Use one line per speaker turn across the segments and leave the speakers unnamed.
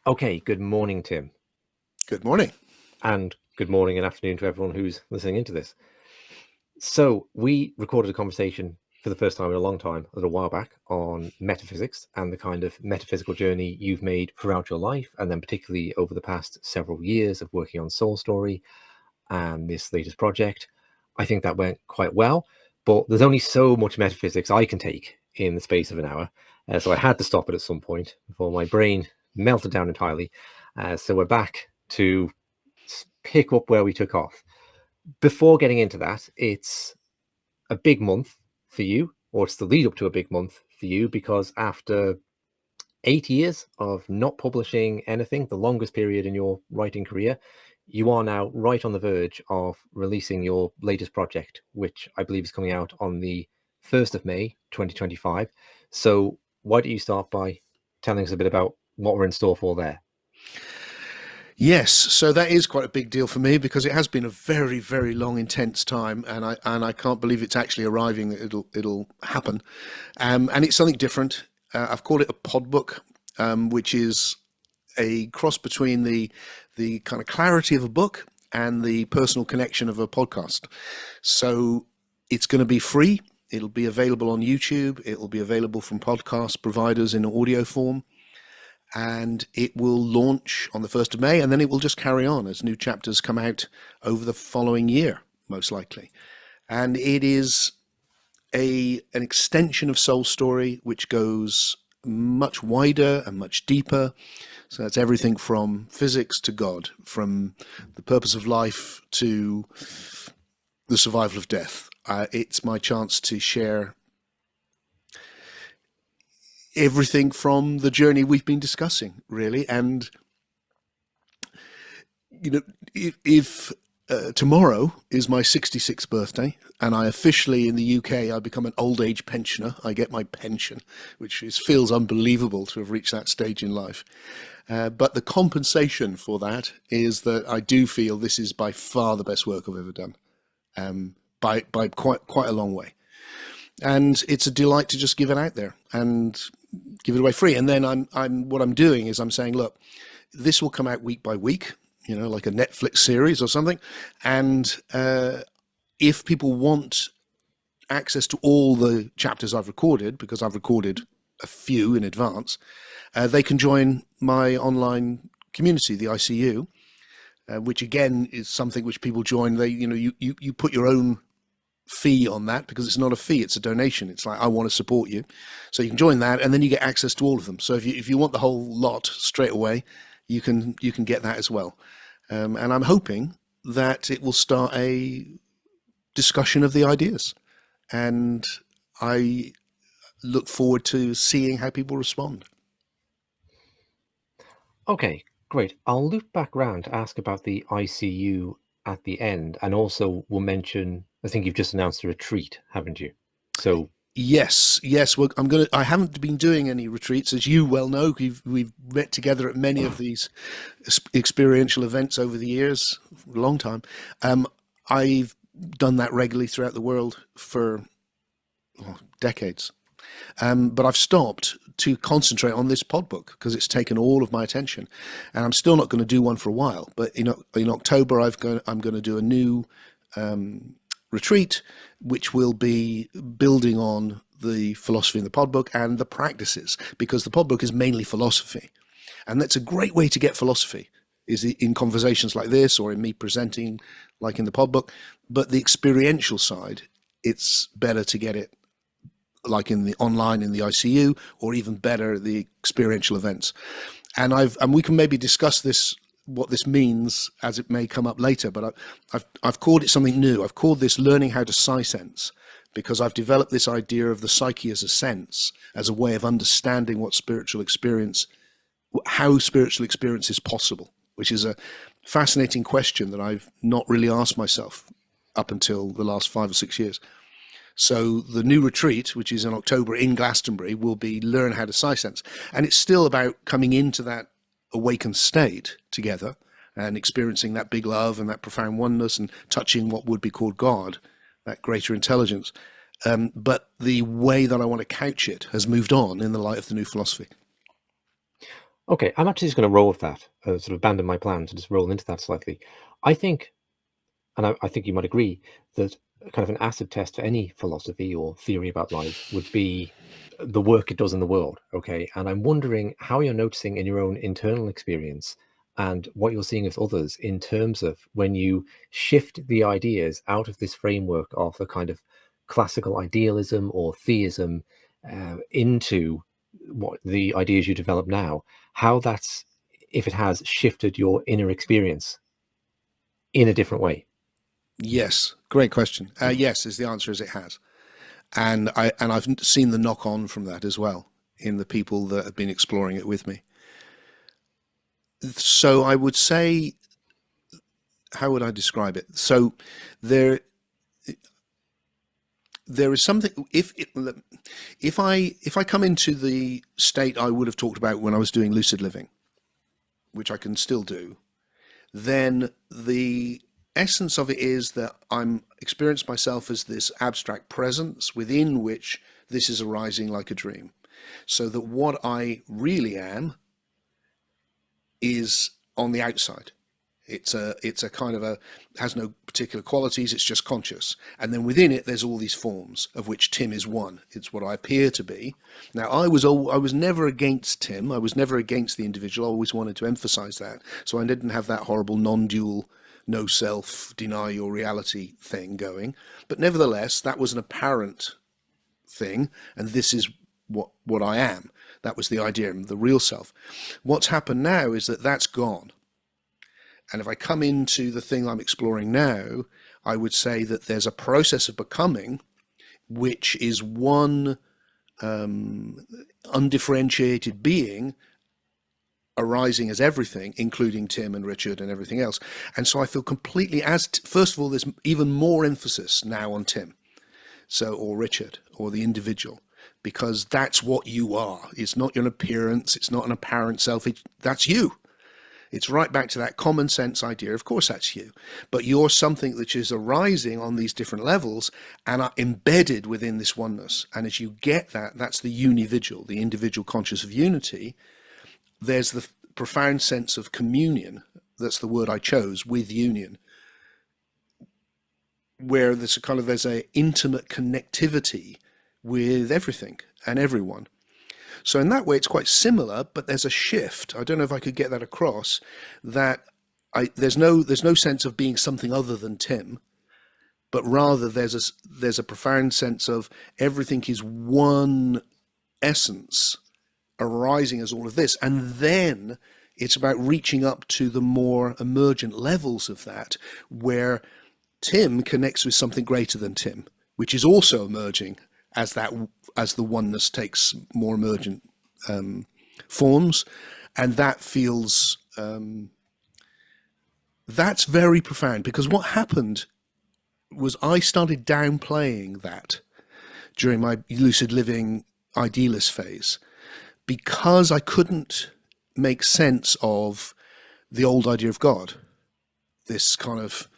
Okay, good morning, Tim.
Good morning.
And good morning and afternoon to everyone who's listening into this. So, we recorded a conversation for the first time in a long time, a little while back, on metaphysics and the kind of metaphysical journey you've made throughout your life, and then particularly over the past several years of working on Soul Story and this latest project. I think that went quite well, but there's only so much metaphysics I can take in the space of an hour. So I had to stop it at some point before my brain melted down entirely. So we're back to pick up where we took off. Before getting into that, it's a big month for you, or it's the lead up to a big month for you, because after 8 years of not publishing anything, the longest period in your writing career, you are now right on the verge of releasing your latest project, which I believe is coming out on the 1st of May, 2025. So why don't you start by telling us a bit about what we're in store for there?
Yes, so that is quite a big deal for me because it has been a very, very long, intense time, and I can't believe it's actually arriving. That it'll happen, and it's something different. I've called it a pod book, which is a cross between the kind of clarity of a book and the personal connection of a podcast. So it's going to be free. It'll be available on YouTube. It'll be available from podcast providers in audio form. And it will launch on the 1st of May, and then it will just carry on as new chapters come out over the following year, most likely. And it is an extension of Soul Story, which goes much wider and much deeper. So that's everything from physics to God, from the purpose of life to the survival of death. It's my chance to share everything from the journey we've been discussing, really. And if tomorrow is my 66th birthday, and I officially in the UK I become an old age pensioner, I get my pension, which feels unbelievable to have reached that stage in life. But the compensation for that is that I do feel this is by far the best work I've ever done, by quite a long way. And it's a delight to just give it out there and give it away free. And then what I'm doing is I'm saying, look, this will come out week by week, like a Netflix series or something. And if people want access to all the chapters I've recorded, because I've recorded a few in advance, they can join my online community, the ICU, which again is something which people join. You put your own fee on that because it's not a fee, it's a donation. It's like, I want to support you, so you can join that, and then you get access to all of them. So if you want the whole lot straight away, you can get that as well. And I'm hoping that it will start a discussion of the ideas, and I look forward to seeing how people respond.
Okay, great. I'll loop back round to ask about the ICU at the end, and also we'll mention, I think you've just announced a retreat, haven't you? So
Yes. Well, I haven't been doing any retreats, as you well know. We've met together at many of these experiential events over the years, a long time. I've done that regularly throughout the world for decades. But I've stopped to concentrate on this pod book because it's taken all of my attention, and I'm still not going to do one for a while. But in October, I'm going to do a new retreat, which will be building on the philosophy in the pod book and the practices, because the pod book is mainly philosophy, and that's a great way to get philosophy, is in conversations like this or in me presenting like in the pod book. But the experiential side, it's better to get it like in the online in the ICU, or even better, the experiential events. And we can maybe discuss this, what this means, as it may come up later. But I've called it something new. I've called this learning how to Sigh sense, because I've developed this idea of the psyche as a sense, as a way of understanding what spiritual experience, how spiritual experience is possible, which is a fascinating question that I've not really asked myself up until the last 5 or 6 years. So the new retreat, which is in October in Glastonbury, will be learn how to Sigh sense. And it's still about coming into that awakened state together and experiencing that big love and that profound oneness and touching what would be called God, that greater intelligence. But the way that I want to couch it has moved on in the light of the new philosophy.
Okay, I'm actually just going to roll with that, sort of abandon my plan to just roll into that slightly. I think, and I think you might agree, that kind of an acid test for any philosophy or theory about life would be the work it does in the world. Okay, and I'm wondering how you're noticing in your own internal experience and what you're seeing with others in terms of when you shift the ideas out of this framework of a kind of classical idealism or theism into what the ideas you develop now, how that's, if it has shifted your inner experience in a different way.
Yes, great question. Yes, is the answer, as it has, and I've seen the knock on from that as well in the people that have been exploring it with me. So I would say, how would I describe it? So there is something, if I come into the state I would have talked about when I was doing lucid living, which I can still do, then the essence of it is that I'm experience myself as this abstract presence within which this is arising like a dream. So that what I really am is on the outside. It's a kind of a, has no particular qualities, it's just conscious. And then within it there's all these forms, of which Tim is one. It's what I appear to be. Now I was never against Tim, I was never against the individual, I always wanted to emphasize that. So I didn't have that horrible non-dual, no self, deny your reality thing going. But nevertheless, that was an apparent thing, and this is what I am. That was the idea of the real self. What's happened now is that that's gone. And if I come into the thing I'm exploring now, I would say that there's a process of becoming, which is one undifferentiated being arising as everything, including Tim and Richard and everything else. And so I feel completely, first of all, there's even more emphasis now on Tim, so, or Richard, or the individual, because that's what you are. It's not your appearance, it's not an apparent self, that's you. It's right back to that common sense idea. Of course, that's you, but you're something that is arising on these different levels and are embedded within this oneness. And as you get that, that's the unividual, the individual conscious of unity. There's the profound sense of communion. That's the word I chose, with union, where there's a intimate connectivity with everything and everyone. So in that way, it's quite similar, but there's a shift. I don't know if I could get that across, that there's no sense of being something other than Tim, but rather there's a profound sense of everything is one essence arising as all of this. And then it's about reaching up to the more emergent levels of that, where Tim connects with something greater than Tim, which is also emerging as the oneness takes more emergent forms, and that feels that's very profound, because what happened was I started downplaying that during my lucid living idealist phase, because I couldn't make sense of the old idea of God, this kind of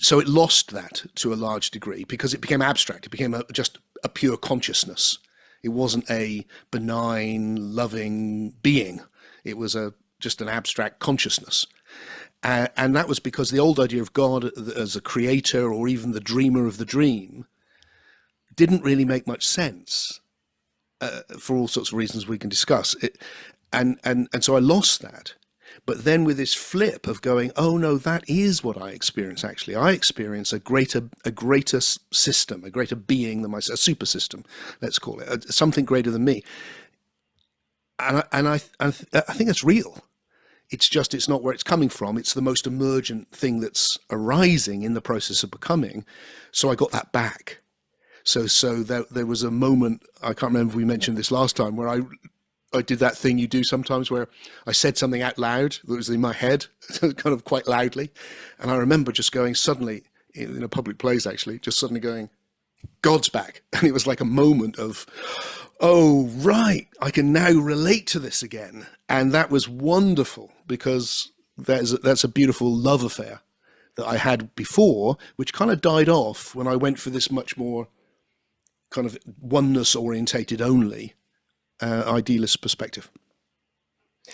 so it lost that to a large degree because it became abstract. It became just a pure consciousness. It wasn't a benign, loving being. It was just an abstract consciousness. And that was because the old idea of God as a creator, or even the dreamer of the dream, didn't really make much sense for all sorts of reasons we can discuss. And so I lost that. But then with this flip of going, oh no, that is what I experience. Actually, I experience a greater system, a greater being than myself, a super system, let's call it, something greater than me. And I think that's real. It's just, it's not where it's coming from. It's the most emergent thing that's arising in the process of becoming. So I got that back. So there was a moment, I can't remember if we mentioned this last time, where I did that thing you do sometimes where I said something out loud that was in my head, kind of quite loudly. And I remember just going suddenly, in a public place actually, just suddenly going, God's back. And it was like a moment of, oh, right, I can now relate to this again. And that was wonderful, because that's a beautiful love affair that I had before, which kind of died off when I went for this much more kind of oneness orientated only idealist perspective.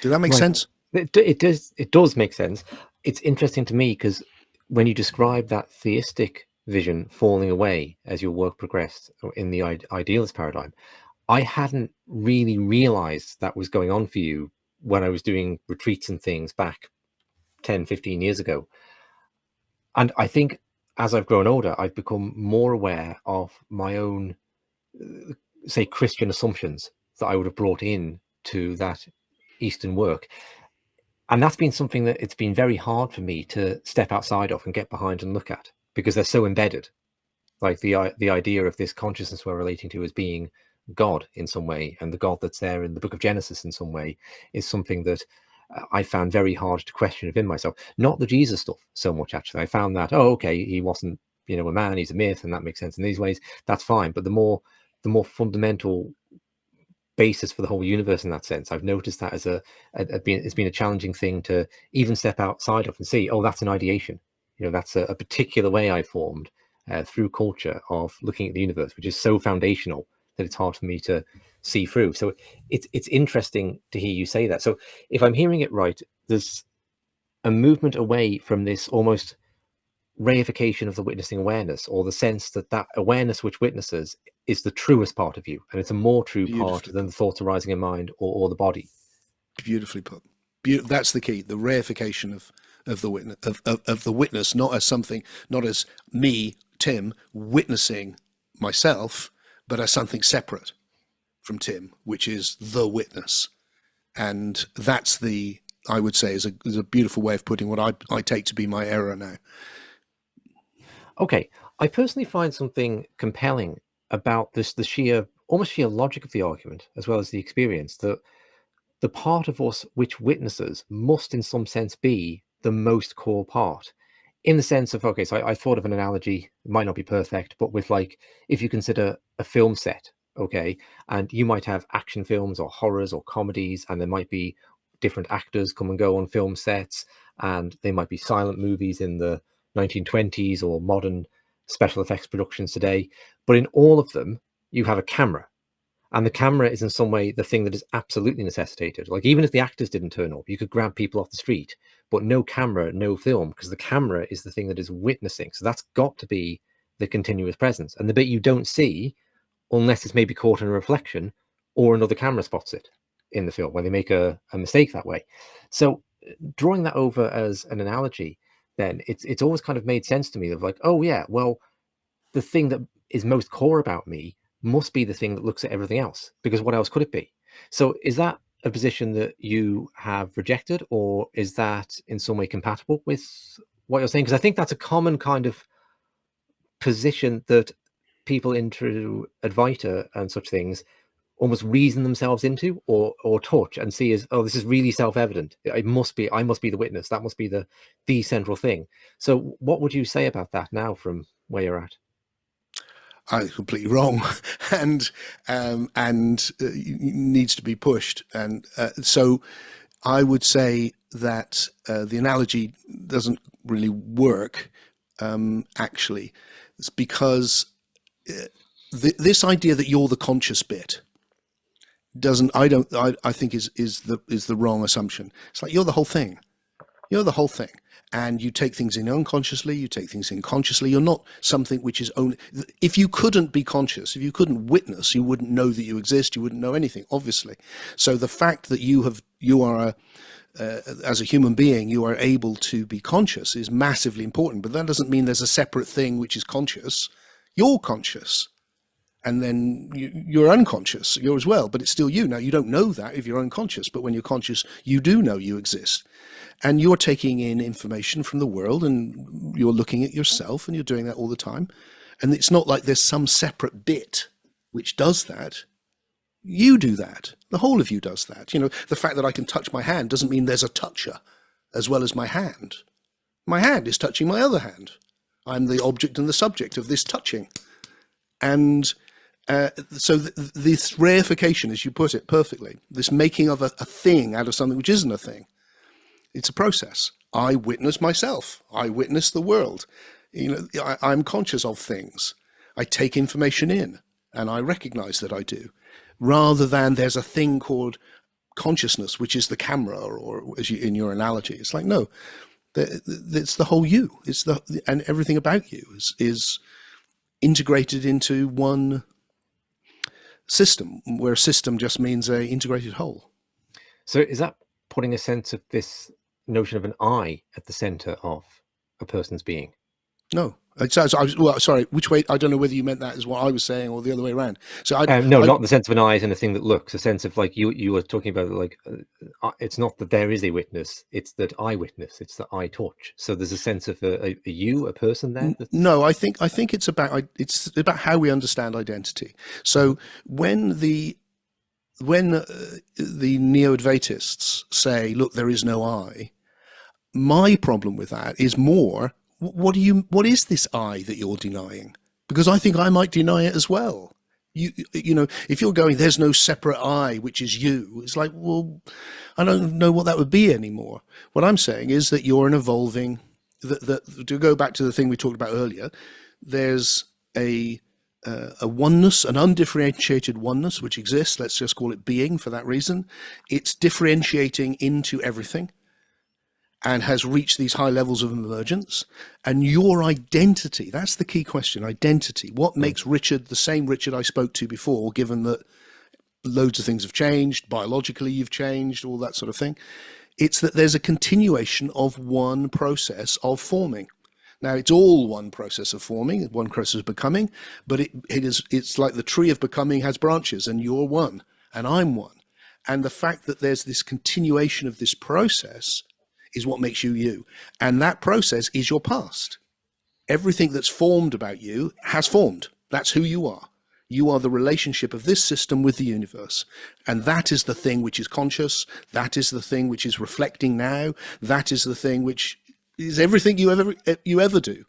Does that make
Right.
sense?
It does make sense. It's interesting to me because when you describe that theistic vision falling away as your work progressed in the idealist paradigm, I hadn't really realized that was going on for you when I was doing retreats and things back 10, 15 years ago. And I think as I've grown older, I've become more aware of my own, say, Christian assumptions that I would have brought in to that Eastern work. And that's been something that it's been very hard for me to step outside of and get behind and look at, because they're so embedded. Like the idea of this consciousness we're relating to as being God in some way, and the God that's there in the book of Genesis in some way, is something that I found very hard to question within myself. Not the Jesus stuff so much, actually. I found that, oh, okay, he wasn't, a man, he's a myth, and that makes sense in these ways. That's fine. But the more fundamental basis for the whole universe in that sense, I've noticed that as it's been a challenging thing to even step outside of and see, oh, that's an ideation. That's a particular way I formed through culture of looking at the universe, which is so foundational that it's hard for me to see through. So it's interesting to hear you say that. So if I'm hearing it right, there's a movement away from this almost reification of the witnessing awareness, or the sense that that awareness which witnesses is the truest part of you, and it's a more true part than the thoughts arising in mind or the body.
Beautifully put. That's the key. The reification of the witness, of the witness, not as something, not as me, Tim, witnessing myself, but as something separate from Tim, which is the witness. And that's I would say, is a beautiful way of putting what I take to be my error now.
Okay, I personally find something compelling about this, the almost sheer logic of the argument, as well as the experience, that the part of us which witnesses must in some sense be the most core part, in the sense of, okay, so I thought of an analogy, it might not be perfect, but with, like, if you consider a film set, okay, and you might have action films or horrors or comedies, and there might be different actors come and go on film sets, and they might be silent movies in the 1920s or modern special effects productions today. But in all of them, you have a camera. And the camera is in some way the thing that is absolutely necessitated. Like, even if the actors didn't turn up, you could grab people off the street, but no camera, no film, because the camera is the thing that is witnessing. So that's got to be the continuous presence. And the bit you don't see, unless it's maybe caught in a reflection or another camera spots it in the film, where they make a mistake that way. So drawing that over as an analogy, then it's always kind of made sense to me of like, oh yeah, well, the thing that is most core about me must be the thing that looks at everything else, because what else could it be? So is that a position that you have rejected, or is that in some way compatible with what you're saying? Because I think that's a common kind of position that people into Advaita and such things almost reason themselves into, or touch and see as, oh, this is really self-evident. I must be the witness. That must be the central thing. So what would you say about that now from where you're at?
I'm completely wrong, and needs to be pushed. And so I would say that the analogy doesn't really work. Actually, it's because this idea that you're the conscious bit doesn't. I think is the wrong assumption. It's like you're the whole thing. You're the whole thing. And you take things in unconsciously, you take things in consciously. You're not something which is only... If you couldn't be conscious, if you couldn't witness, you wouldn't know that you exist, you wouldn't know anything, obviously. So the fact that you are, as a human being, you are able to be conscious is massively important. But that doesn't mean there's a separate thing which is conscious. You're conscious. And then you're unconscious, you're as well, but it's still you. Now, you don't know that if you're unconscious, but when you're conscious, you do know you exist. And you're taking in information from the world, and you're looking at yourself, and you're doing that all the time. And it's not like there's some separate bit which does that. You do that. The whole of you does that. You know, the fact that I can touch my hand doesn't mean there's a toucher as well as my hand. My hand is touching my other hand. I'm the object and the subject of this touching. And so this reification, as you put it perfectly, this making of a thing out of something which isn't a thing, it's a process. I witness myself. I witness the world. You know, I'm conscious of things. I take information in, and I recognize that I do, rather than there's a thing called consciousness, which is the camera, or as you, in your analogy, it's like, no, it's the whole you. It's and everything about you is integrated into one system, where system just means a integrated whole.
So is that putting a sense of this notion of an I at the center of a person's being?
No. Well, sorry, which way? I don't know whether you meant that as what I was saying or the other way around. So
no, not in the sense of an eye as in a thing that looks. A sense of, like, you were talking about, like, it's not that there is a witness; it's that I witness. It's that I touch. So there's a sense of a you, a person there.
No, I think it's about how we understand identity. So when the neo-Advaitists say, "Look, there is no I," my problem with that is more, what is this I that you're denying? Because I think I might deny it as well. You know, if you're going, there's no separate I, which is you, it's like, well, I don't know what that would be anymore. What I'm saying is that you're an evolving, to go back to the thing we talked about earlier, there's a oneness, an undifferentiated oneness, which exists. Let's just call it being for that reason. It's differentiating into everything and has reached these high levels of emergence. And your identity, that's the key question, identity. What makes Richard the same Richard I spoke to before, given that loads of things have changed, biologically you've changed, all that sort of thing? It's that there's a continuation of one process of forming. Now, it's all one process of forming, one process of becoming, but it's like the tree of becoming has branches, and you're one, and I'm one. And the fact that there's this continuation of this process is what makes you you. And that process is your past. Everything that's formed about you has formed. That's who you are. You are the relationship of this system with the universe. And that is the thing which is conscious. That is the thing which is reflecting now. That is the thing which is everything you ever do.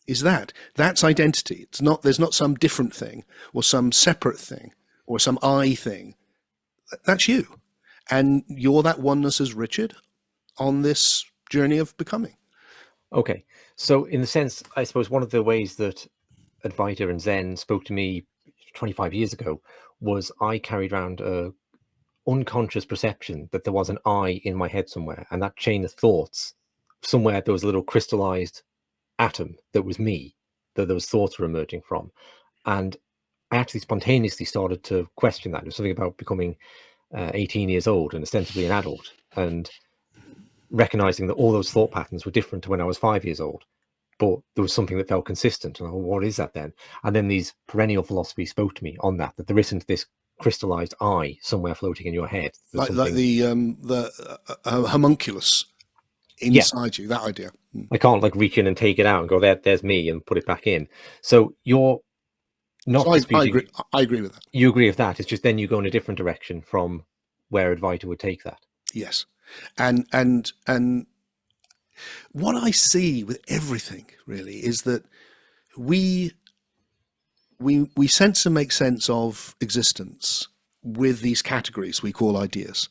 Is that. That's identity. It's not, there's not some different thing or some separate thing or some I thing. That's you. And you're that oneness as Richard on this journey of becoming.
Okay. So in the sense, I suppose one of the ways that Advaita and Zen spoke to me 25 years ago was I carried around a unconscious perception that there was an I in my head somewhere, and that chain of thoughts, somewhere there was a little crystallized atom that was me, that those thoughts were emerging from. And I actually spontaneously started to question that. It was something about becoming 18 years old and ostensibly an adult, and recognizing that all those thought patterns were different to when I was 5 years old, but there was something that felt consistent. And what is that then? And then these perennial philosophies spoke to me on that there isn't this crystallized I somewhere floating in your head.
Like the homunculus inside you, that idea.
I can't like reach in and take it out and go, there's me, and put it back in. So you're not disputing.
I agree with that.
You agree with that. It's just then you go in a different direction from where Advaita would take that.
Yes. And what I see with everything really is that we sense and make sense of existence with these categories we call ideas,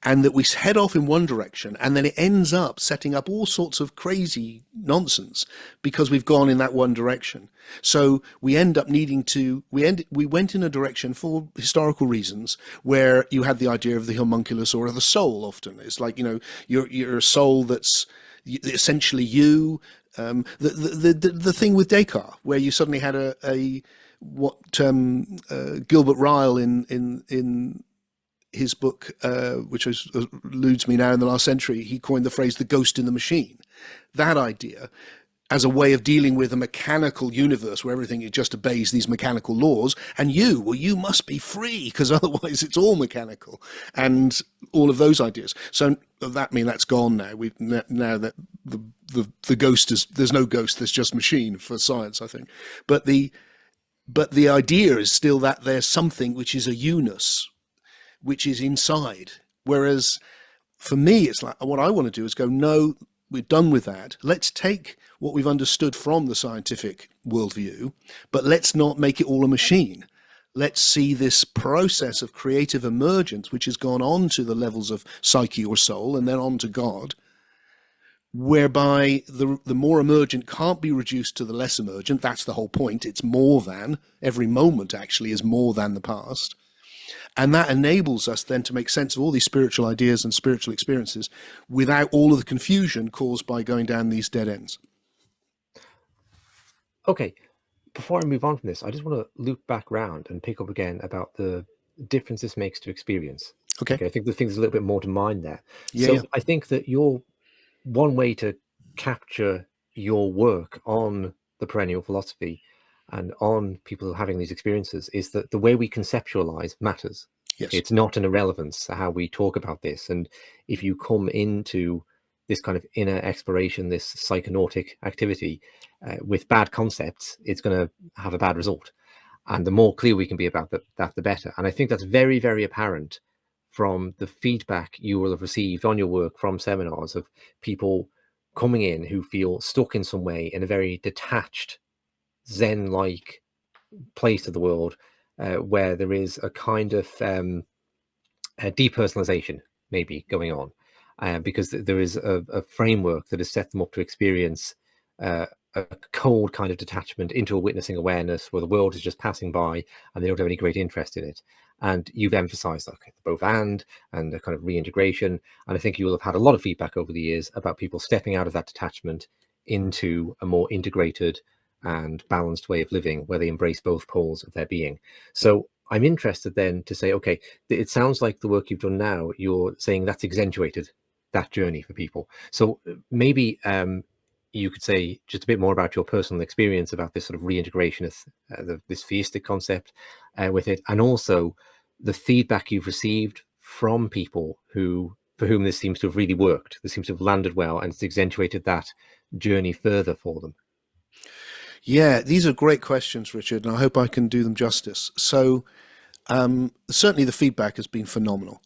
and that we head off in one direction and then it ends up setting up all sorts of crazy nonsense because we've gone in that one direction. So we end up needing to, we went in a direction for historical reasons where you had the idea of the homunculus or of the soul. Often it's like, you know, you're a soul that's essentially you. The thing with Descartes, where you suddenly had what Gilbert Ryle in his book, which eludes me now, in the last century, he coined the phrase "the ghost in the machine." That idea, as a way of dealing with a mechanical universe where everything just obeys these mechanical laws, and you must be free because otherwise it's all mechanical, and all of those ideas. So that's gone now. Now that the ghost is, there's no ghost, there's just machine for science, I think. But the idea is still that there's something which is a unus, which is inside. Whereas for me, it's like, what I want to do is go, no, we're done with that. Let's take what we've understood from the scientific worldview, but let's not make it all a machine. Let's see this process of creative emergence, which has gone on to the levels of psyche or soul and then on to God, whereby the more emergent can't be reduced to the less emergent. That's the whole point. It's more than. Every moment actually is more than the past. And that enables us then to make sense of all these spiritual ideas and spiritual experiences without all of the confusion caused by going down these dead ends.
Okay, before I move on from this, I just want to loop back round and pick up again about the difference this makes to experience.
Okay.
Okay, I think there's a little bit more to mind there.
Yeah,
So
yeah.
I think that your one way to capture your work on the perennial philosophy and on people having these experiences is that the way we conceptualize matters.
Yes.
It's not an irrelevance to how we talk about this. And if you come into this kind of inner exploration, this psychonautic activity with bad concepts, it's going to have a bad result. And the more clear we can be about that, the better. And I think that's very, very apparent from the feedback you will have received on your work from seminars of people coming in who feel stuck in some way in a very detached, Zen-like place of the world, where there is a kind of a depersonalization maybe going on, because there is a framework that has set them up to experience a cold kind of detachment into a witnessing awareness where the world is just passing by and they don't have any great interest in it. And you've emphasized okay, both and a kind of reintegration. And I think you will have had a lot of feedback over the years about people stepping out of that detachment into a more integrated and balanced way of living where they embrace both poles of their being. So I'm interested then to say, okay, it sounds like the work you've done now, you're saying that's accentuated that journey for people. So maybe you could say just a bit more about your personal experience about this sort of reintegration of this theistic concept with it, and also the feedback you've received from people for whom this seems to have really worked. This seems to have landed well, and it's accentuated that journey further for them.
Yeah, these are great questions, Richard, and I hope I can do them justice. So, certainly the feedback has been phenomenal.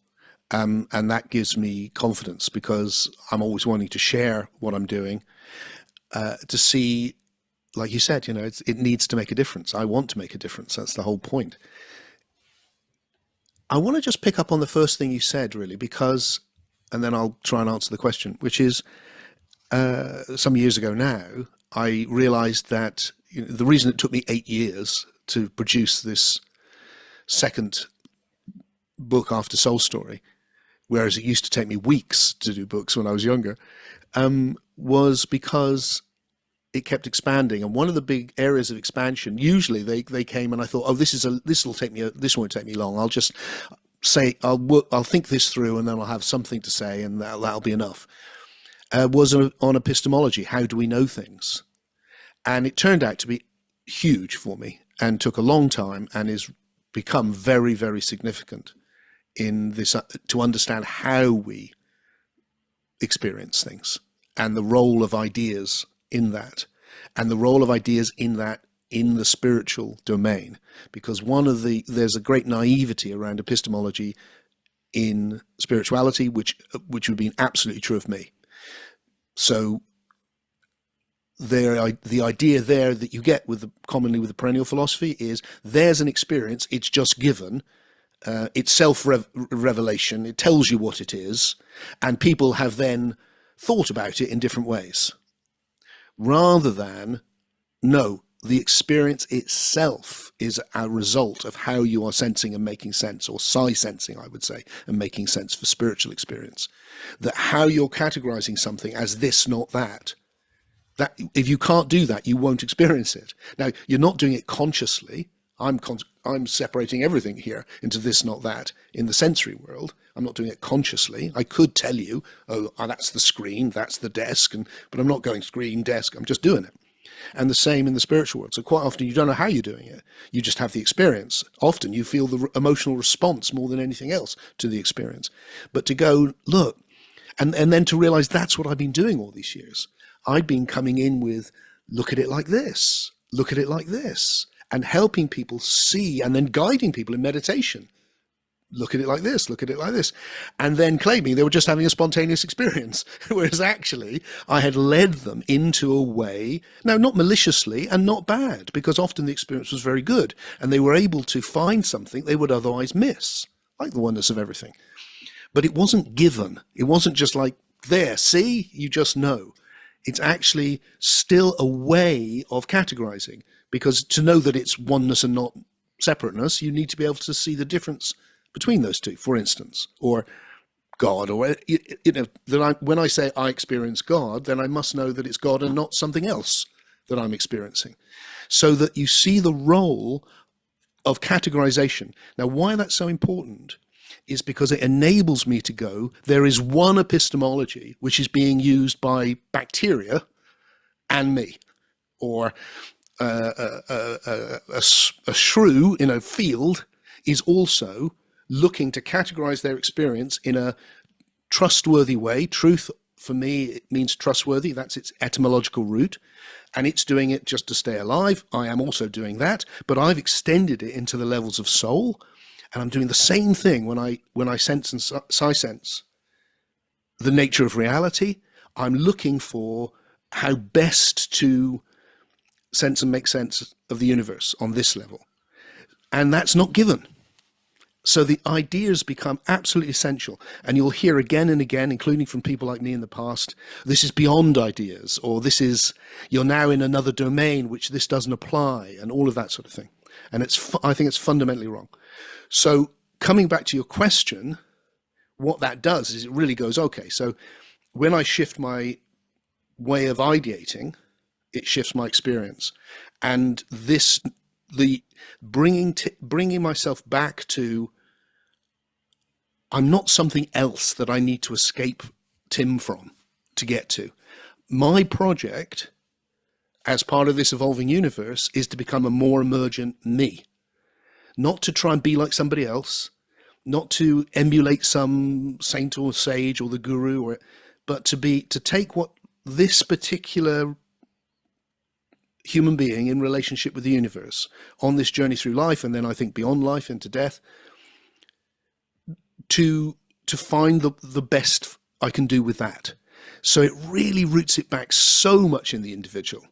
And that gives me confidence because I'm always wanting to share what I'm doing, to see, like you said, it needs to make a difference. I want to make a difference. That's the whole point. I want to just pick up on the first thing you said, really, because, and then I'll try and answer the question, which is some years ago now, I realized that the reason it took me 8 years to produce this second book after Soul Story, whereas it used to take me weeks to do books when I was younger, was because it kept expanding. And one of the big areas of expansion, usually they came and I thought, oh, this won't take me long. I'll just say, I'll think this through and then I'll have something to say and that'll be enough. Was on epistemology. How do we know things? And it turned out to be huge for me and took a long time and is become very, very significant in this, to understand how we experience things and the role of ideas in that, and the role of ideas in that in the spiritual domain. Because there's a great naivety around epistemology in spirituality, which would have been absolutely true of me. So the idea there that you get commonly with the perennial philosophy is there's an experience, it's just given, it's self-revelation, it tells you what it is, and people have then thought about it in different ways. Rather than, no, the experience itself is a result of how you are sensing and making sense, or sensing, I would say, and making sense for spiritual experience. That how you're categorizing something as this, not that, that if you can't do that, you won't experience it. Now, you're not doing it consciously. I'm separating everything here into this, not that, in the sensory world. I'm not doing it consciously. I could tell you, oh, that's the screen, that's the desk, but I'm not going screen, desk, I'm just doing it. And the same in the spiritual world. So quite often you don't know how you're doing it. You just have the experience. Often you feel the emotional response more than anything else to the experience. But to go, look, and then to realize that's what I've been doing all these years. I've been coming in with, look at it like this, look at it like this, and helping people see, and then guiding people in meditation. Look at it like this, look at it like this. And then claiming they were just having a spontaneous experience, whereas actually I had led them into a way, now not maliciously and not bad, because often the experience was very good, and they were able to find something they would otherwise miss, like the oneness of everything. But it wasn't given. It wasn't just like, there, see, you just know. It's actually still a way of categorizing, because to know that it's oneness and not separateness, you need to be able to see the difference between those two, for instance, or God, or when I say I experience God, then I must know that it's God and not something else that I'm experiencing, so that you see the role of categorization. Now, why that's so important is because it enables me to go, there is one epistemology which is being used by bacteria and me, or a shrew in a field is also looking to categorize their experience in a trustworthy way. Truth, for me, it means trustworthy. That's its etymological root. And it's doing it just to stay alive. I am also doing that, but I've extended it into the levels of soul. And I'm doing the same thing when I sense and Sigh sense the nature of reality. I'm looking for how best to sense and make sense of the universe on this level. And that's not given. So the ideas become absolutely essential. And you'll hear again and again, including from people like me in the past, this is beyond ideas, or you're now in another domain which this doesn't apply, and all of that sort of thing. And I think it's fundamentally wrong. So coming back to your question, what that does is it really goes, okay, so when I shift my way of ideating, it shifts my experience. And bringing myself back to, I'm not something else that I need to escape Tim from to get to. My project, as part of this evolving universe, is to become a more emergent me. Not to try and be like somebody else, not to emulate some saint or sage or the guru, but to take what this particular human being in relationship with the universe on this journey through life, and then I think beyond life into death, to find the best I can do with that. So it really roots it back so much in the individual.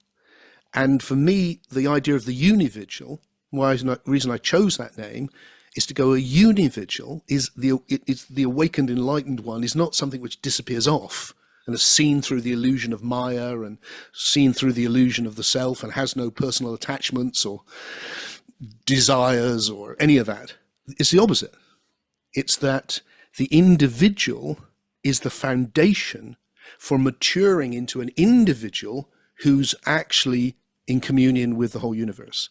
And for me, the idea of the unividual, reason I chose that name, is to go, a unividual is the awakened, enlightened one, is not something which disappears off and is seen through the illusion of Maya and seen through the illusion of the self and has no personal attachments or desires or any of that. It's the opposite. It's that the individual is the foundation for maturing into an individual who's actually in communion with the whole universe,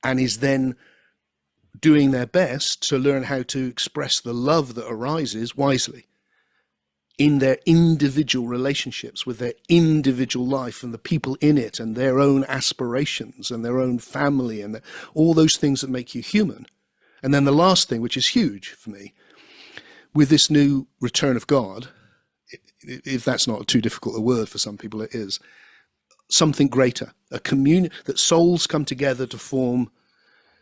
and is then doing their best to learn how to express the love that arises wisely in their individual relationships with their individual life and the people in it and their own aspirations and their own family and all those things that make you human. And then the last thing, which is huge for me, with this new return of God, if that's not too difficult a word for some people, it is something greater, a communion, that souls come together to form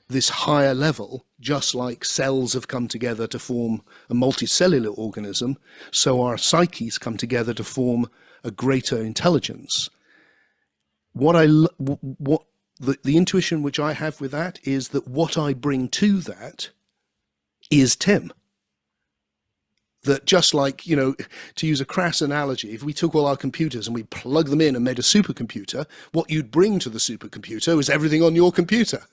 this higher level, just like cells have come together to form a multicellular organism, so our psyches come together to form a greater intelligence. The intuition which I have with that is that what I bring to that is Tim. That just like, to use a crass analogy, if we took all our computers and we plugged them in and made a supercomputer, what you'd bring to the supercomputer is everything on your computer.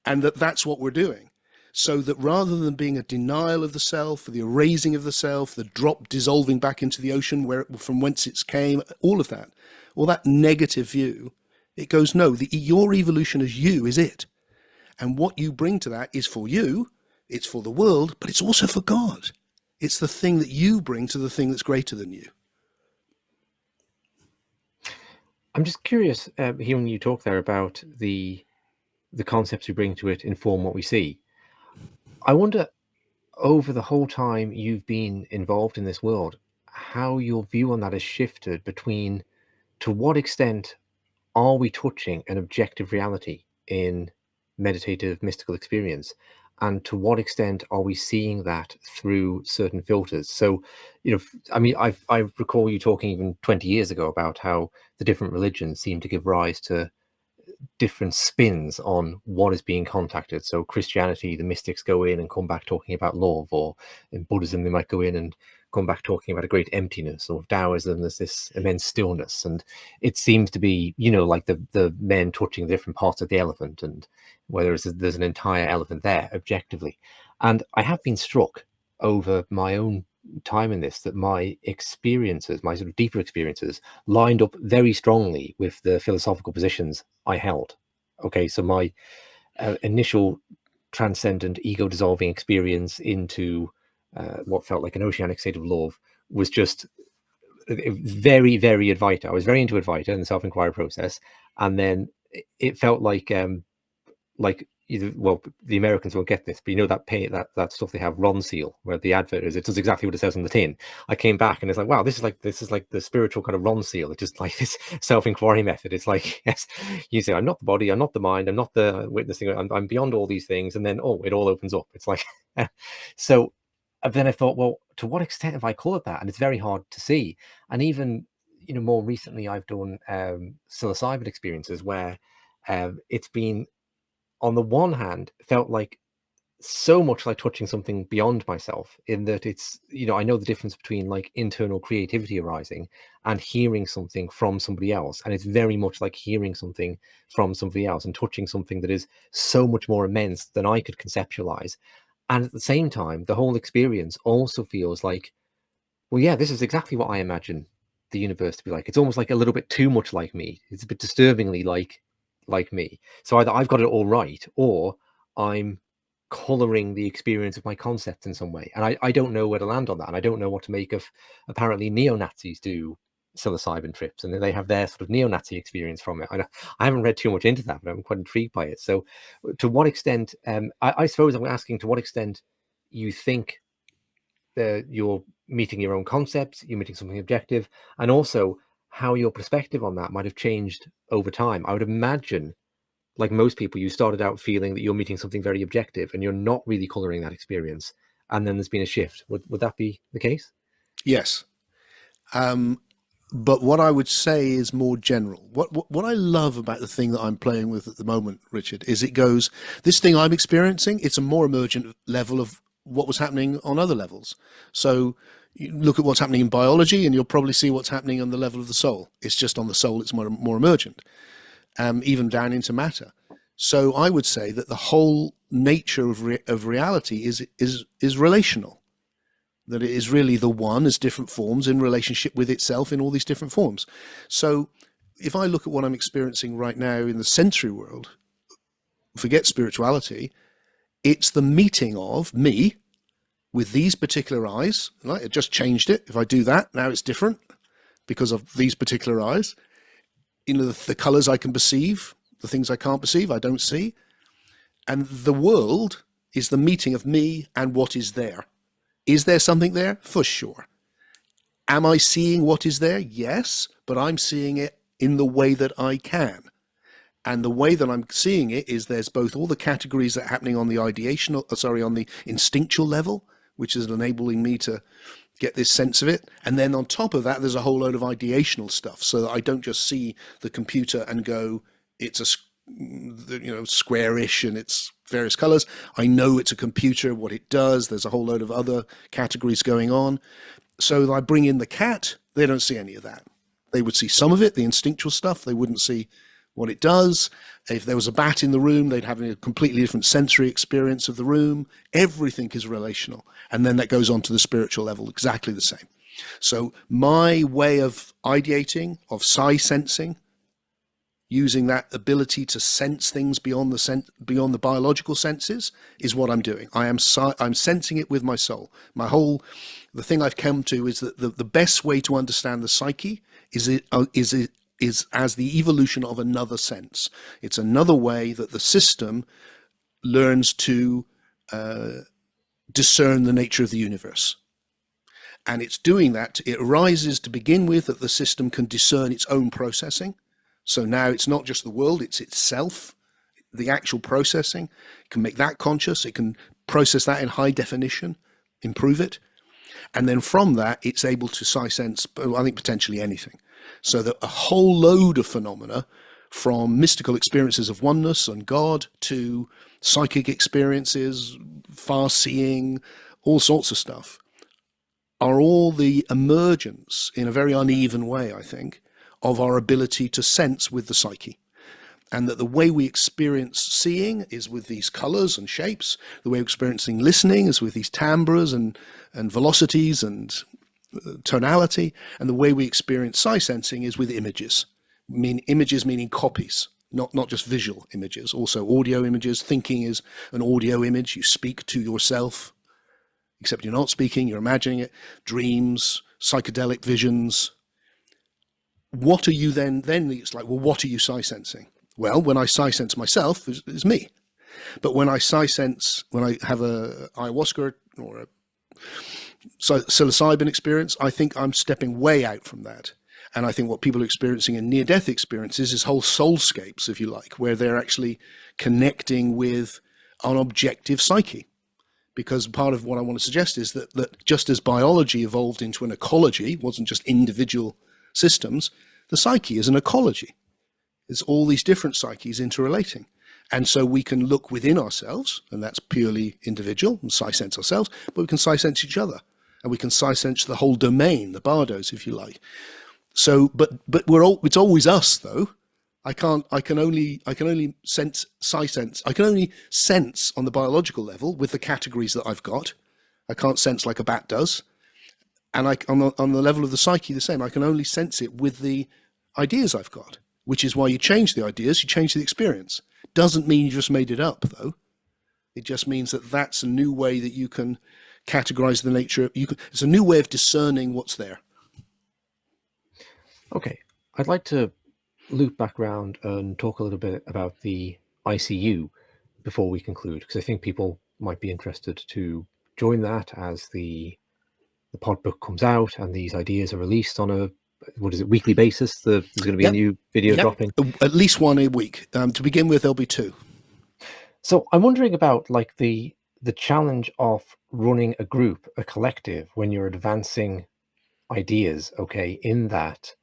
And that's what we're doing. So that rather than being a denial of the self, the erasing of the self, the drop dissolving back into the ocean from whence it came, all of that, all that negative view, it goes, no, your evolution as you is it. And what you bring to that is for you, it's for the world, but it's also for God. It's the thing that you bring to the thing that's greater than you.
I'm just curious, hearing you talk there about the concepts we bring to it inform what we see. I wonder, over the whole time you've been involved in this world, how your view on that has shifted between, to what extent are we touching an objective reality in meditative mystical experience, and to what extent are we seeing that through certain filters? So, I recall you talking even 20 years ago about how the different religions seem to give rise to different spins on what is being contacted. So Christianity, the mystics go in and come back talking about love, or in Buddhism they might go in and come back talking about a great emptiness, or Taoism there's this immense stillness. And it seems to be, like the men touching different parts of the elephant, and whether there's an entire elephant there objectively. And I have been struck over my own time in this that my experiences, my sort of deeper experiences, lined up very strongly with the philosophical positions I held. Okay, so my initial transcendent ego dissolving experience into what felt like an oceanic state of love was just very, very Advaita. I was very into Advaita and the self-inquiry process, and then it felt like either, well, the Americans won't get this, but you know that that stuff they have, Ron Seal, where the advert is, it does exactly what it says on the tin. I came back and it's like, wow, this is like the spiritual kind of Ron Seal. It's just like this self-inquiry method. It's like, yes, you say, I'm not the body, I'm not the mind, I'm not the witnessing, I'm beyond all these things, and then it all opens up. It's like so. Then I thought, well, to what extent have I colored that? And it's very hard to see. And even more recently, I've done psilocybin experiences where it's been, on the one hand, felt like so much like touching something beyond myself, in that it's, I know the difference between like internal creativity arising and hearing something from somebody else. And it's very much like hearing something from somebody else and touching something that is so much more immense than I could conceptualize. And at the same time, the whole experience also feels like, well, yeah, this is exactly what I imagine the universe to be like. It's almost like a little bit too much like me. It's a bit disturbingly like me. So either I've got it all right, or I'm coloring the experience of my concepts in some way. And I don't know where to land on that. And I don't know what to make of, apparently neo-Nazis do psilocybin trips, and they have their sort of neo-Nazi experience from it. I haven't read too much into that, but I'm quite intrigued by it. So to what extent, I suppose I'm asking to what extent you think you're meeting your own concepts, you're meeting something objective, and also how your perspective on that might have changed over time. I would imagine, like most people, you started out feeling that you're meeting something very objective and you're not really coloring that experience. And then there's been a shift. Would that be the case?
Yes. But what I would say is more general. What I love about the thing that I'm playing with at the moment, Richard, is it goes, this thing I'm experiencing, it's a more emergent level of what was happening on other levels. So you look at what's happening in biology and you'll probably see what's happening on the level of the soul. It's just on the soul, it's more emergent, even down into matter. So I would say that the whole nature of reality is relational. That it is really the one as different forms in relationship with itself in all these different forms. So if I look at what I'm experiencing right now in the sensory world, forget spirituality, it's the meeting of me with these particular eyes. Right? It just changed it. If I do that, now it's different because of these particular eyes. The colors I can perceive, the things I can't perceive, I don't see. And the world is the meeting of me and what is there. Is there something there? For sure. Am I seeing what is there? Yes, but I'm seeing it in the way that I can. And the way that I'm seeing it is there's both all the categories that are happening on the on the instinctual level, which is enabling me to get this sense of it. And then on top of that, there's a whole load of ideational stuff, so that I don't just see the computer and go, it's a squarish and it's various colors. I know it's a computer, what it does. There's a whole load of other categories going on. So I bring in the cat, they don't see any of that. They would see some of it, the instinctual stuff. They wouldn't see what it does. If there was a bat in the room, they'd have a completely different sensory experience of the room. Everything is relational. And then that goes on to the spiritual level, exactly the same. So my way of ideating, of Sigh sensing, using that ability to sense things beyond the biological senses, is what I'm doing. I'm sensing it with my soul. The thing I've come to is that the best way to understand the psyche is as the evolution of another sense. It's another way that the system learns to discern the nature of the universe. And it's doing that. It arises to begin with that the system can discern its own processing. So now it's not just the world, it's itself, the actual processing. It can make that conscious. It can process that in high definition, improve it. And then from that, it's able to sense, I think, potentially anything. So that a whole load of phenomena, from mystical experiences of oneness and God to psychic experiences, far seeing, all sorts of stuff, are all the emergence in a very uneven way, I think, of our ability to sense with the psyche. and that the way we experience seeing is with these colors and shapes. The way we're experiencing listening is with these timbres and velocities and tonality. And the way we experience sight sensing is with images. Images meaning copies, not just visual images, also audio images. Thinking is an audio image. You speak to yourself, except you're not speaking, you're imagining it. Dreams, psychedelic visions. What are you then it's like, well, what are you sight sensing? Well, when I sight sense myself, is me. But when I sight sense, when I have a ayahuasca or a psilocybin experience, I think I'm stepping way out from that. And I think what people are experiencing in near-death experiences is whole soulscapes, if you like, where they're actually connecting with an objective psyche. Because part of what I want to suggest is that just as biology evolved into an ecology, it wasn't just individual systems, the psyche is an ecology. It's all these different psyches interrelating. And so we can look within ourselves, and that's purely individual, and sight sense ourselves, but we can sight sense each other. And we can sight sense the whole domain, the bardos, if you like. So, but it's always us though. I can only sense sight sense. I can only sense on the biological level with the categories that I've got. I can't sense like a bat does. And on the level of the psyche, the same. I can only sense it with the ideas I've got, which is why you change the ideas, you change the experience. Doesn't mean you just made it up, though. It just means that that's a new way that you can categorize the nature. It's a new way of discerning what's there.
Okay, I'd like to loop back around and talk a little bit about the ICU before we conclude, because I think people might be interested to join that as the pod book comes out and these ideas are released on a weekly basis. There's going to be a new video dropping.
At least one a week. To begin with, there'll be two.
So I'm wondering about like the challenge of running a group, a collective, when you're advancing ideas. Okay, in that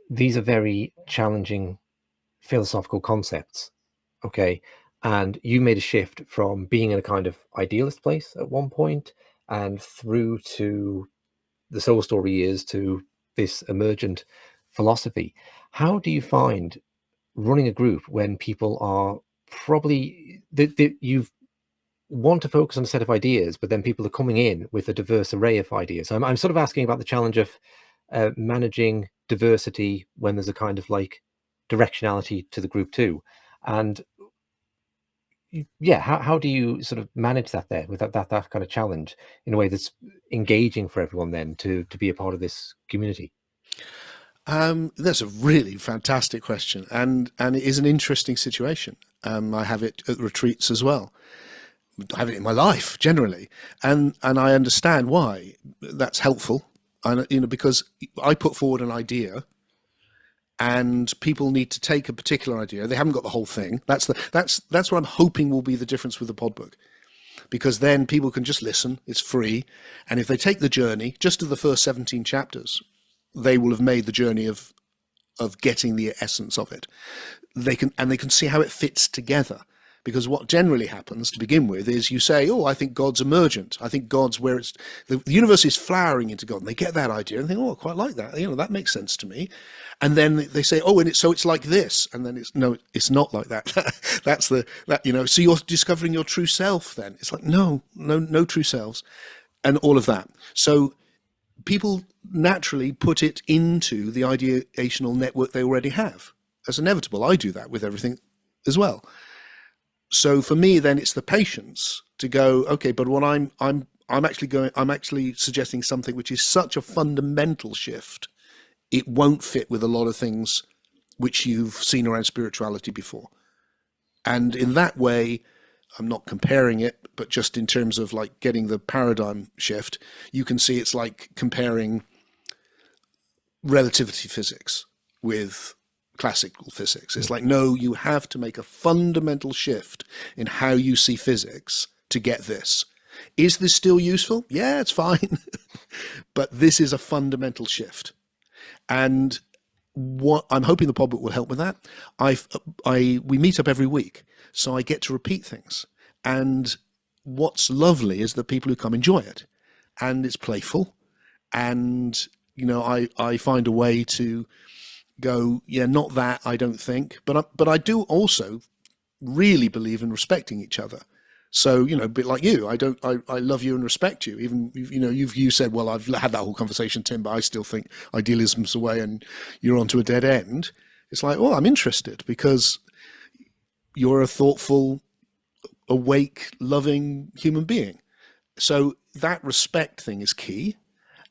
these are very challenging philosophical concepts. Okay, and you made a shift from being in a kind of idealist place at one point and through to the soul story years to this emergent philosophy. How do you find running a group when people are probably you want to focus on a set of ideas, but then people are coming in with a diverse array of ideas? I'm sort of asking about the challenge of managing diversity when there's a kind of like directionality to the group too, and how do you sort of manage that there with that kind of challenge in a way that's engaging for everyone then to be a part of this community?
That's a really fantastic question, and it is an interesting situation. I have it at retreats as well. I have it in my life generally, and I understand why that's helpful. And because I put forward an idea, and people need to take a particular idea. They haven't got the whole thing. That's what I'm hoping will be the difference with the pod book, because then people can just listen. It's free, and if they take the journey, just to the first 17 chapters, they will have made the journey of getting the essence of it. They can see how it fits together. Because what generally happens to begin with is you say, oh, I think God's emergent. I think God's where the universe is flowering into God. And they get that idea and think, oh, I quite like that. That makes sense to me. And then they say, oh, and it's like this. And then it's not like that. So you're discovering your true self then. It's like, no true selves and all of that. So people naturally put it into the ideational network they already have. That's inevitable. I do that with everything as well. So for me, then it's the patience to go, okay, but what I'm actually suggesting something which is such a fundamental shift. It won't fit with a lot of things which you've seen around spirituality before. And in that way, I'm not comparing it, but just in terms of like getting the paradigm shift, you can see it's like comparing relativity physics with classical physics. It's like, no, you have to make a fundamental shift in how you see physics to get this. Is this still useful? Yeah, it's fine. But this is a fundamental shift. And what I'm hoping the pod book will help with that. We meet up every week, so I get to repeat things. And what's lovely is that people who come enjoy it. And it's playful. And, I find a way to go, yeah, not that, I don't think, but I do also really believe in respecting each other. So, you know, a bit like you, I love you and respect you. Even, you know, you said, well, I've had that whole conversation, Tim, but I still think idealism's the way and you're onto a dead end. It's like, well, I'm interested because you're a thoughtful, awake, loving human being. So that respect thing is key.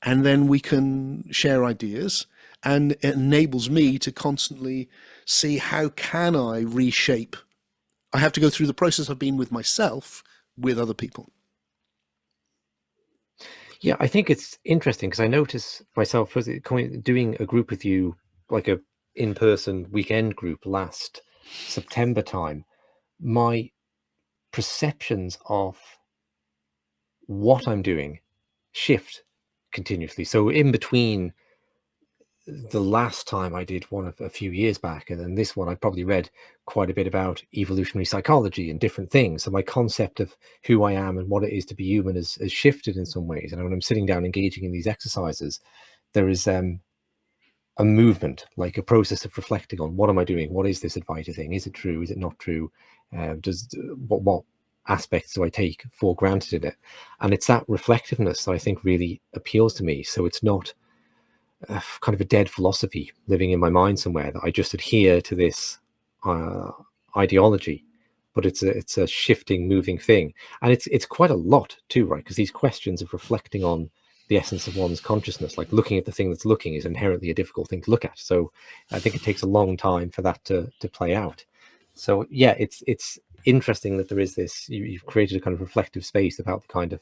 And then we can share ideas, and it enables me to constantly see how can I reshape. I have to go through the process I've been with myself with other people.
Yeah, I think it's interesting because I notice myself doing a group with you, like a in-person weekend group last September time. My perceptions of what I'm doing shift continuously. So in between the last time I did one a few years back, and then this one, I probably read quite a bit about evolutionary psychology and different things. So my concept of who I am and what it is to be human has shifted in some ways. And when I'm sitting down engaging in these exercises, there is a movement, like a process of reflecting on what am I doing? What is this Advaita thing? Is it true? Is it not true? What aspects do I take for granted in it? And it's that reflectiveness that I think really appeals to me. So it's not kind of a dead philosophy living in my mind somewhere that I just adhere to this ideology, but it's a shifting, moving thing, and it's quite a lot too, right? Because these questions of reflecting on the essence of one's consciousness, like looking at the thing that's looking, is inherently a difficult thing to look at. So I think it takes a long time for that to play out. So yeah, it's interesting that there is this. You've created a kind of reflective space about the kind of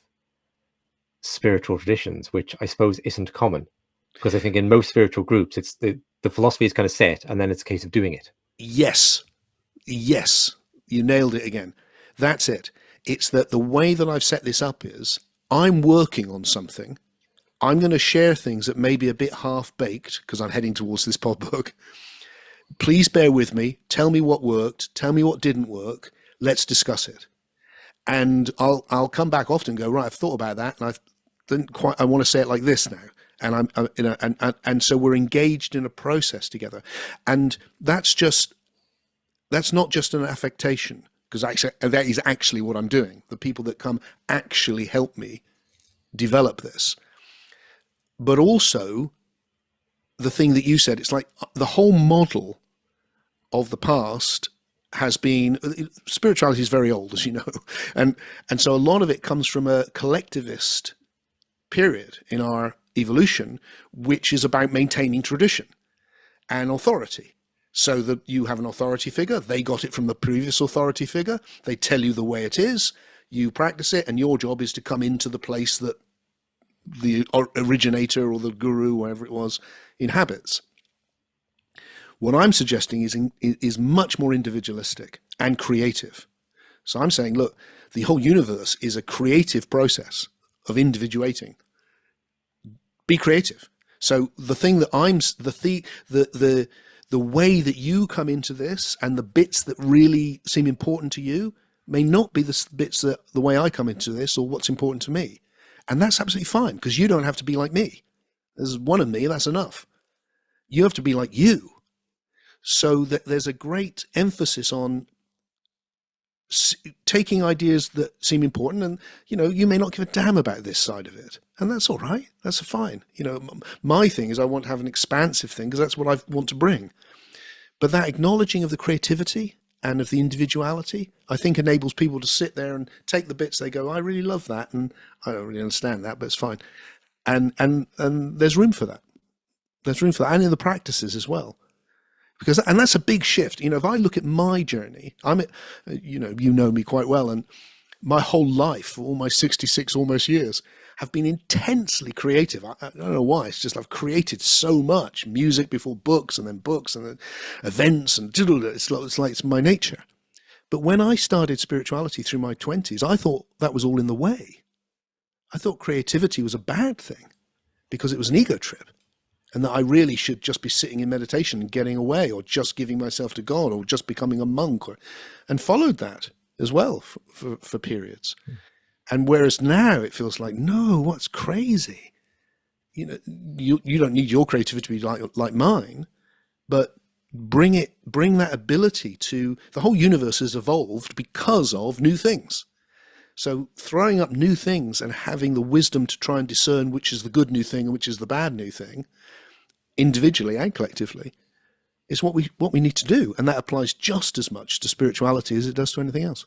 spiritual traditions, which I suppose isn't common. Because I think in most spiritual groups, it's the philosophy is kind of set, and then it's a case of doing it.
Yes, yes, you nailed it again. That's it. It's that the way that I've set this up is I'm working on something. I'm going to share things that may be a bit half-baked because I'm heading towards this pod book. Please bear with me. Tell me what worked. Tell me what didn't work. Let's discuss it. And I'll come back often and go, right, I've thought about that, and I want to say it like this now. And and so we're engaged in a process together, and that's not just an affectation, because that is actually what I'm doing. The people that come actually help me develop this, but also the thing that you said. It's like the whole model of the past has been, spirituality is very old, as you know, and so a lot of it comes from a collectivist period in our evolution, which is about maintaining tradition and authority. So that you have an authority figure, they got it from the previous authority figure, they tell you the way it is, you practice it, and your job is to come into the place that the originator or the guru, whatever it was, inhabits. What I'm suggesting is much more individualistic and creative. So I'm saying, look, the whole universe is a creative process of individuating. Be creative. So the thing that the way that you come into this and the bits that really seem important to you may not be the bits that the way I come into this or what's important to me. And that's absolutely fine, because you don't have to be like me. There's one of me, that's enough. You have to be like you. So that there's a great emphasis on taking ideas that seem important, and you may not give a damn about this side of it, and that's all right, that's fine. My thing is I want to have an expansive thing because that's what I want to bring, but that acknowledging of the creativity and of the individuality, I think, enables people to sit there and take the bits they go, I really love that, and I don't really understand that, but it's fine, and there's room for that. There's room for that, and in the practices as well. And that's a big shift. If I look at my journey, you know me quite well, and my whole life, all my 66 almost years, have been intensely creative. I don't know why. It's just I've created so much music before books, and then events, and it's like it's my nature. But when I started spirituality through my 20s, I thought that was all in the way. I thought creativity was a bad thing because it was an ego trip, and that I really should just be sitting in meditation and getting away, or just giving myself to God, or just becoming a monk, and followed that as well for periods. And whereas now it feels like, no, what's crazy? You don't need your creativity to be like mine. but bring that ability to the whole universe has evolved because of new things. So throwing up new things and having the wisdom to try and discern which is the good new thing and which is the bad new thing, individually and collectively, is what we need to do. And that applies just as much to spirituality as it does to anything else.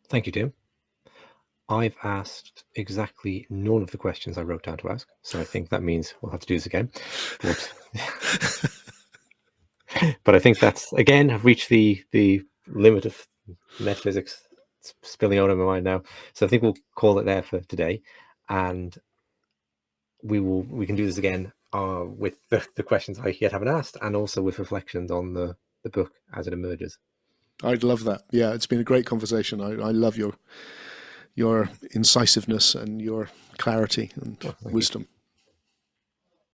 Thank you, Tim. I've asked exactly none of the questions I wrote down to ask, so I think that means we'll have to do this again. But I think that's, again, I've reached the limit of metaphysics. It's spilling out of my mind now. So I think we'll call it there for today. And we can do this again with the questions I yet haven't asked, and also with reflections on the book as it emerges.
I'd love that. Yeah, it's been a great conversation. I love your incisiveness and your clarity and wisdom.